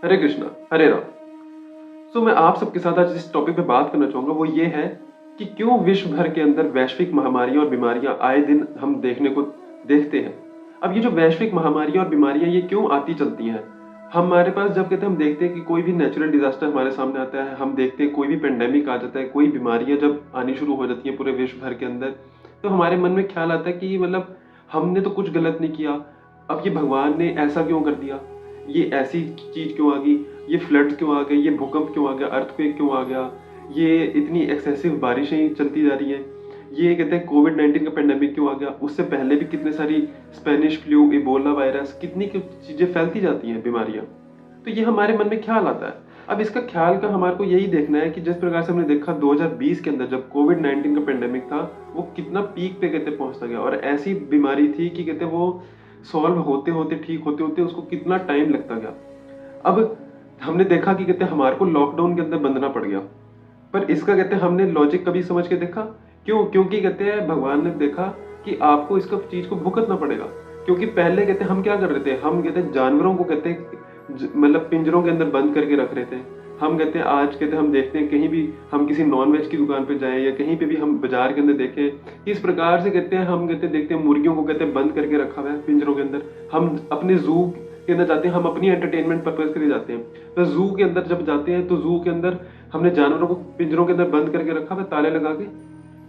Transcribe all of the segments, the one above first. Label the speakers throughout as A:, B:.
A: हरे कृष्णा, हरे राम। मैं आप सबके साथ आज जिस टॉपिक पे बात करना चाहूँगा वो ये है कि क्यों विश्व भर के अंदर वैश्विक महामारियाँ और बीमारियाँ आए दिन हम देखने को देखते हैं। अब ये जो वैश्विक महामारियाँ और बीमारियाँ ये क्यों आती चलती हैं? हमारे पास जब कहते हैं हम देखते हैं कि कोई भी नेचुरल डिज़ास्टर हमारे सामने आता है, हम देखते हैं कोई भी पैंडेमिक आ जाता है, कोई बीमारियाँ जब आनी शुरू हो जाती हैं पूरे विश्व भर के अंदर, तो हमारे मन में ख्याल आता है कि मतलब हमने तो कुछ गलत नहीं किया, अब ये भगवान ने ऐसा क्यों कर दिया? ये ऐसी चीज़ क्यों आ गई? ये फ्लड्स क्यों आ गए? ये भूकंप क्यों आ गया? अर्थक्वेक क्यों आ गया? ये इतनी एक्सेसिव बारिशें चलती जा रही हैं। ये कहते हैं कोविड-19 का पैंडेमिक क्यों आ गया? उससे पहले भी कितने सारी स्पेनिश फ्लू, इबोला वायरस कितनी चीज़ें फैलती जाती हैं बीमारियाँ। तो ये हमारे मन में ख्याल आता है। अब इसका ख्याल का हमारे को यही देखना है कि जिस प्रकार से हमने देखा 2020 के अंदर जब कोविड-19 का पैंडेमिक था, वो कितना पीक पे कहते पहुँचता गया और ऐसी बीमारी थी कि कहते वो सॉल्व होते-होते, ठीक होते-होते उसको कितना टाइम लगता गया। अब हमने देखा कि कहते हैं हमारे को लॉकडाउन के अंदर बंधना पड़ गया। पर इसका कहते हैं हमने लॉजिक कभी समझ के देखा? क्यों? क्योंकि कहते हैं भगवान ने देखा कि आपको इसका चीज़ को भुगतना पड़ेगा। क्योंकि पहले कहते हैं हम क्या कर रहे थे? हम कहते हैं जानवरों को कहते हैं मतलब पिंजरों के अंदर बंद करके रख रहे थे। हम कहते हैं आज कहते हैं हम देखते हैं कहीं भी हम किसी नॉन-वेज की दुकान पे जाएँ या कहीं पे भी हम बाज़ार के अंदर देखें, किस प्रकार से कहते हैं हम कहते हैं देखते हैं मुर्गियों को कहते हैं बंद करके रखा हुआ है पिंजरों के अंदर। हम अपने ज़ू के अंदर जाते हैं, हम अपनी एंटरटेनमेंट पर्पज़ के लिए जाते हैं। तो ज़ू के अंदर जब जाते हैं तो ज़ू के अंदर हमने जानवरों को पिंजरों के अंदर बंद करके रखा हुआ है ताले लगा के।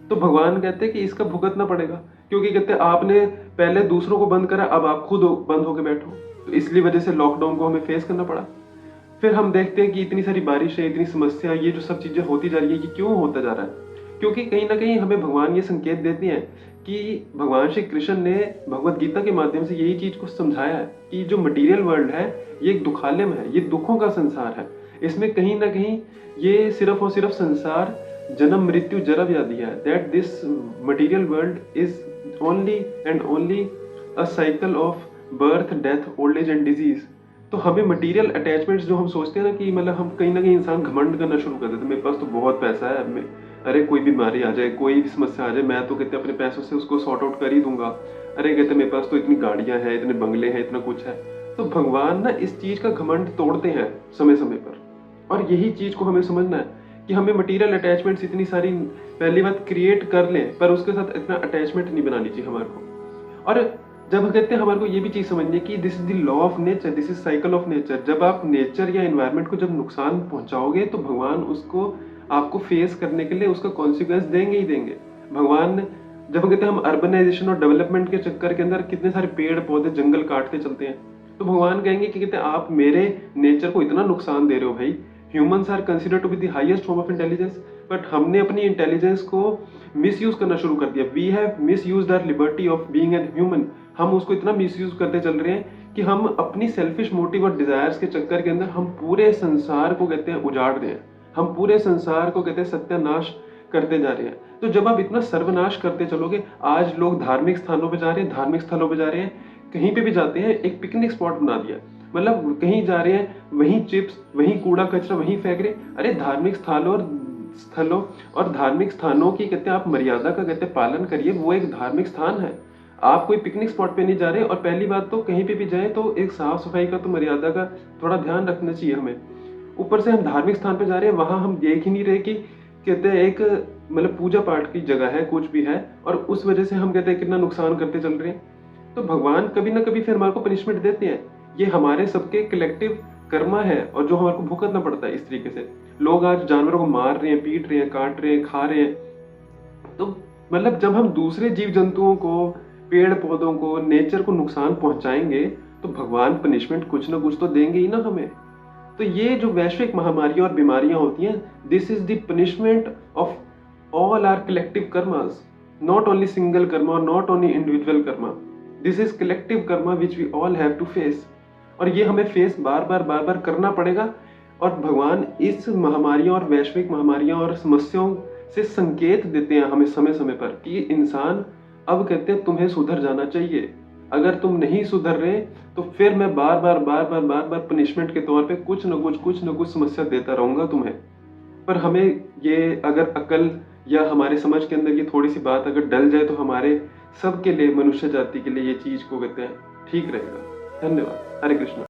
A: तो भगवान कहते हैं कि इसका भुगतना पड़ेगा क्योंकि कहते हैं आपने पहले दूसरों को बंद करा, अब आप खुद बंद होके बैठो। तो इसलिए वजह से लॉकडाउन को हमें फेस करना पड़ा। फिर हम देखते हैं कि इतनी सारी बारिश है, इतनी समस्या, ये जो सब चीज़ें होती जा रही है, ये क्यों होता जा रहा है? क्योंकि कहीं न कहीं हमें भगवान ये संकेत देते हैं कि भगवान श्री कृष्ण ने भगवद गीता के माध्यम से यही चीज़ को समझाया है कि जो मटीरियल वर्ल्ड है, ये एक दुखालय है, ये दुखों का संसार है। इसमें कहीं न कहीं ये सिर्फ़ और सिर्फ़ संसार जन्म, मृत्यु, जरा व्याधि है। That this material world is only and only a cycle of birth, death, old age and disease. तो हमें मटेरियल अटैचमेंट्स जो हम सोचते हैं ना कि मतलब हम कहीं न कहीं इंसान घमंड करना शुरू कर देते हैं, मेरे पास तो बहुत पैसा है, मैं अरे कोई बीमारी आ जाए, कोई भी समस्या आ जाए, मैं तो कहते हैं अपने पैसों से उसको सॉर्ट आउट कर ही दूँगा। अरे कहते हैं मेरे पास तो इतनी गाड़ियाँ हैं, इतने बंगले हैं, इतना कुछ है। तो भगवान ना इस चीज़ का घमंड तोड़ते हैं समय-समय पर और यही चीज़ को हमें समझना है कि हमें मटेरियल अटैचमेंट्स इतनी सारी पहली बात क्रिएट कर लें, पर उसके साथ इतना अटैचमेंट नहीं बनानी चाहिए हमारे को। और जब हम कहते हैं हमारे को ये भी चीज़ समझनी है कि this is the law of nature, this is cycle of nature. जब आप नेचर या एनवायरनमेंट को जब नुकसान पहुंचाओगे तो भगवान उसको आपको फेस करने के लिए उसका कॉन्सिक्वेंस देंगे ही देंगे। भगवान जब हम कहते हैं हम अर्बनाइजेशन और डेवलपमेंट के चक्कर के अंदर कितने सारे पेड़ पौधे जंगल काटते चलते हैं, तो भगवान कहेंगे कि कहते हैं आप मेरे नेचर को इतना नुकसान दे रहे हो भाई। Humans are considered to be the highest form of intelligence, but हमने अपनी इंटेलिजेंस को मिसयूज करना शुरू कर दिया। We have misused our liberty of being an human. हम उसको इतना मिसयूज करते चल रहे हैं कि हम अपनी सेल्फिश मोटिव और डिजायर्स के चक्कर के अंदर हम पूरे संसार को कहते हैं उजाड़ रहे हैं। हम पूरे संसार को कहते हैं सत्यानाश करते जा रहे हैं। तो जब आप इतना सर्वनाश करते चलोगे, आज लोग धार्मिक स्थानों पे जा रहे हैं, धार्मिक स्थलों पे जा रहे हैं, कहीं पे भी जाते हैं एक पिकनिक स्पॉट बना दिया। मतलब कहीं जा रहे हैं वहीं चिप्स, वहीं कूड़ा कचरा वहीं फेंक रहे। अरे धार्मिक स्थलों और धार्मिक स्थानों की कहते हैं आप मर्यादा का कहते हैं पालन करिए, वो एक धार्मिक स्थान है। आप कोई पिकनिक स्पॉट पे नहीं जा रहे। और पहली बात तो कहीं पे भी जाएं तो एक साफ सफाई का तो मर्यादा का थोड़ा ध्यान रखना चाहिए हमें। ऊपर से हम धार्मिक स्थान पे जा रहे हैं, वहां हम देख ही नहीं रहे कि कहते हैं एक मतलब पूजा पाठ की जगह है, कुछ भी है, और उस वजह से हम कहते हैं कितना नुकसान करते चल रहे हैं। तो भगवान कभी ना कभी फिर हमारे को पनिशमेंट देते हैं। ये हमारे सबके कलेक्टिव कर्मा है और जो हमारे को भुगतना पड़ता है। इस तरीके से लोग आज जानवरों को मार रहे हैं, पीट रहे हैं, काट रहे हैं, खा रहे हैं। तो मतलब जब हम दूसरे जीव जंतुओं को, पेड़ पौधों को, नेचर को नुकसान पहुंचाएंगे तो भगवान पनिशमेंट कुछ ना कुछ तो देंगे ही ना हमें। तो ये जो वैश्विक महामारियां और बीमारियां होती हैं, this is the punishment of all our collective karmas, not only single karma और not only individual karma. This is collective karma which we all have to face. और ये हमें फेस बार बार करना पड़ेगा। और भगवान इस महामारियों और वैश्विक महामारियों और समस्याओं से संकेत देते हैं हमें समय समय पर कि इंसान अब कहते हैं तुम्हें सुधर जाना चाहिए। अगर तुम नहीं सुधर रहे तो फिर मैं बार बार पनिशमेंट के तौर पे कुछ न कुछ समस्या देता रहूंगा तुम्हें। पर हमें ये अगर अकल या हमारे समझ के अंदर ये थोड़ी सी बात अगर डल जाए तो हमारे सबके लिए, मनुष्य जाति के लिए ये चीज को कहते हैं ठीक रहेगा। धन्यवाद। हरे कृष्ण।